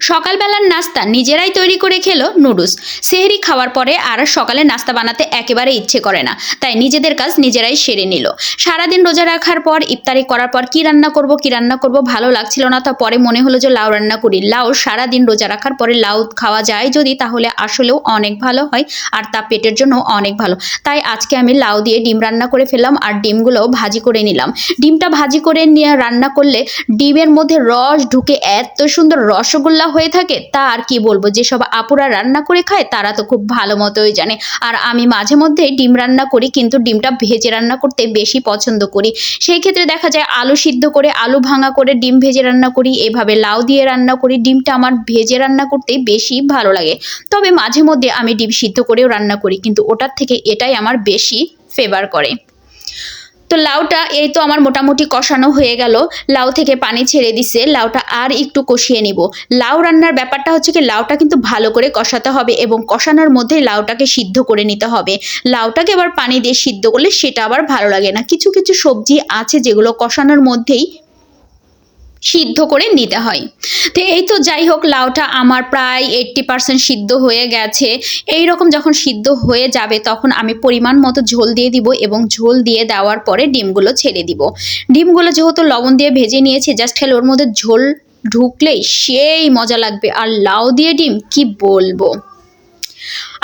সকালবেলার নাস্তা নিজেরাই তৈরি করে খেলো নুডলস। সেহরি খাওয়ার পরে আর সকালে নাস্তা বানাতে একেবারে ইচ্ছে করে না, তাই নিজেদের কাজ নিজেরাই সেরে নিল। সারাদিন রোজা রাখার পর ইফতারি করার পর কি রান্না করব ভালো লাগছিল না, তো পরে মনে হলো যে লাউ রান্না করি। লাউ সারাদিন রোজা রাখার পরে লাউ খাওয়া যায় যদি, তাহলে আসলেও অনেক ভালো হয় আর তা পেটের জন্য অনেক ভালো। তাই আজকে আমি লাউ দিয়ে ডিম রান্না করে ফেললাম আর ডিমগুলোও ভাজি করে নিলাম। ডিমটা ভাজি করে নিয়ে রান্না করলে ডিমের মধ্যে রস ঢুকে এত সুন্দর রসগোল্লা হয়ে থাকে, তা আর কি বলবো। যেসব আপুরা রান্না করে খায় তারা তো খুব ভালো মতোই জানে। আর আমি মাঝে মধ্যে ডিম রান্না করি, কিন্তু ডিমটা ভেজে রান্না করতে বেশি পছন্দ করি। সেই ক্ষেত্রে দেখা যায় আলু সিদ্ধ করে, আলু ভাঙা করে ডিম ভেজে রান্না করি, এভাবে লাউ দিয়ে রান্না করি। ডিমটা আমার ভেজে রান্না করতে বেশি ভালো লাগে। তবে মাঝে মধ্যে আমি ডিম সিদ্ধ করেও রান্না করি, কিন্তু ওটার থেকে এটাই আমার বেশি ফেভার করে। তো লাউটা এই তো আমার মোটামুটি কষানো হয়ে গেল, লাউ থেকে পানি ছেড়ে দিছে। লাউটা আর একটু কষিয়ে নিব। লাউ রান্নার ব্যাপারটা হচ্ছে কি, লাউটা কিন্তু ভালো করে কষাতে হবে এবং কষানোর মধ্যেই লাউটাকে সিদ্ধ করে নিতে হবে। লাউটাকে আবার পানি দিয়ে সিদ্ধ করলে সেটা আবার ভালো লাগে না। কিছু কিছু সবজি আছে যেগুলো কষানোর মধ্যেই সিদ্ধ করে নিতে হয়। তো এই তো যাই হোক, লাউটা আমার প্রায় 80% সিদ্ধ হয়ে গেছে। এই রকম যখন সিদ্ধ হয়ে যাবে তখন আমি পরিমাণ মতো ঝোল দিয়ে দিব এবং ঝোল দিয়ে দেওয়ার পরে ডিমগুলো ছেড়ে দিব। ডিমগুলো যেহেতু লবণ দিয়ে ভেজে নিয়েছি, জাস্ট খেলে ওর মধ্যে ঝোল ঢুকলেই সেই মজা লাগবে। আর লাউ দিয়ে ডিম কি বলবো।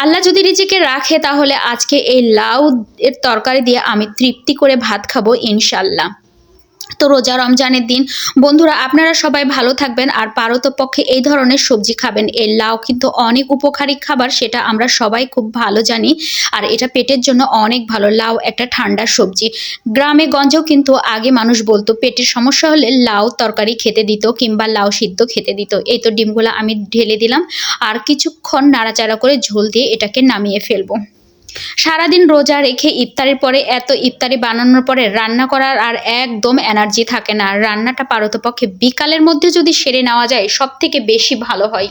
আল্লাহ যদি রিজিকে রাখে তাহলে আজকে এই লাউ এর তরকারি দিয়ে আমি তৃপ্তি করে ভাত খাবো ইনশাল্লাহ। তো রোজা রমজানের দিন বন্ধুরা, আপনারা সবাই ভালো থাকবেন আর পারতপক্ষে এই ধরনের সবজি খাবেন। এই লাউ কিন্তু অনেক উপকারী খাবার, সেটা আমরা সবাই খুব ভালো জানি। আর এটা পেটের জন্য অনেক ভালো। লাউ একটা ঠান্ডার সবজি। গ্রামে গঞ্জেও কিন্তু আগে মানুষ বলতো পেটের সমস্যা হলে লাউ তরকারি খেতে দিত কিংবা লাউ সিদ্ধ খেতে দিত। এই তো ডিমগুলো আমি ঢেলে দিলাম আর কিছুক্ষণ নাড়াচাড়া করে ঝোল দিয়ে এটাকে নামিয়ে ফেলবো। সারাদিন রোজা রেখে ইফতারির পরে এত ইফতারি বানানোর পরে রান্না করার আর একদম এনার্জি থাকে না। রান্নাটা পারতপক্ষে বিকালের মধ্যে যদি সেরে নেওয়া যায় সব থেকে বেশি ভালো হয়।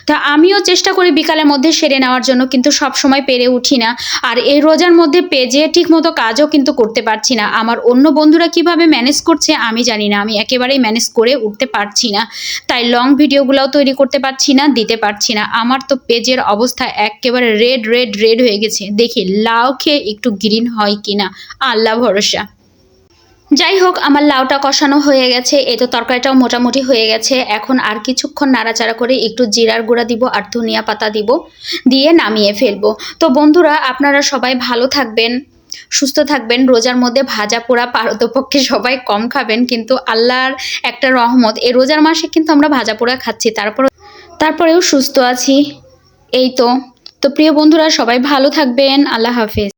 তা আমিও চেষ্টা করি বিকালের মধ্যে সেরে নেওয়ার জন্য, কিন্তু সব সময় পেরে উঠি না। আর এই রোজার মধ্যে পেজে ঠিক মতো কাজও কিন্তু করতে পারছি না। আমার অন্য বন্ধুরা কিভাবে ম্যানেজ করছে আমি জানি না, আমি একেবারেই ম্যানেজ করে উঠতে পারছি না। তাই লং ভিডিওগুলোও তৈরি করতে পারছি না, দিতে পারছি না। আমার তো পেজের অবস্থা একেবারে রেড রেড রেড হয়ে গেছে। দেখি লাউ খেয়ে একটু গ্রিন হয় কিনা, আল্লাহ ভরসা। যাই হোক, আমার লাউটা কষানো হয়ে গেছে। এই তো তরকারিটাও মোটামুটি হয়ে গেছে। এখন আর কিছুক্ষণ নাড়াচাড়া করে একটু জিরার গুঁড়া দিব আর ধনিয়া পাতা দিব, দিয়ে নামিয়ে ফেলবো। তো বন্ধুরা, আপনারা সবাই ভালো থাকবেন, সুস্থ থাকবেন। রোজার মধ্যে ভাজা পোড়া পারতপক্ষে সবাই কম খাবেন, কিন্তু আল্লাহর একটা রহমত, এই রোজার মাসে কিন্তু আমরা ভাজা পোড়া খাচ্ছি, তারপরেও সুস্থ আছি। এই তো প্রিয় বন্ধুরা, সবাই ভালো থাকবেন। আল্লাহ হাফেজ।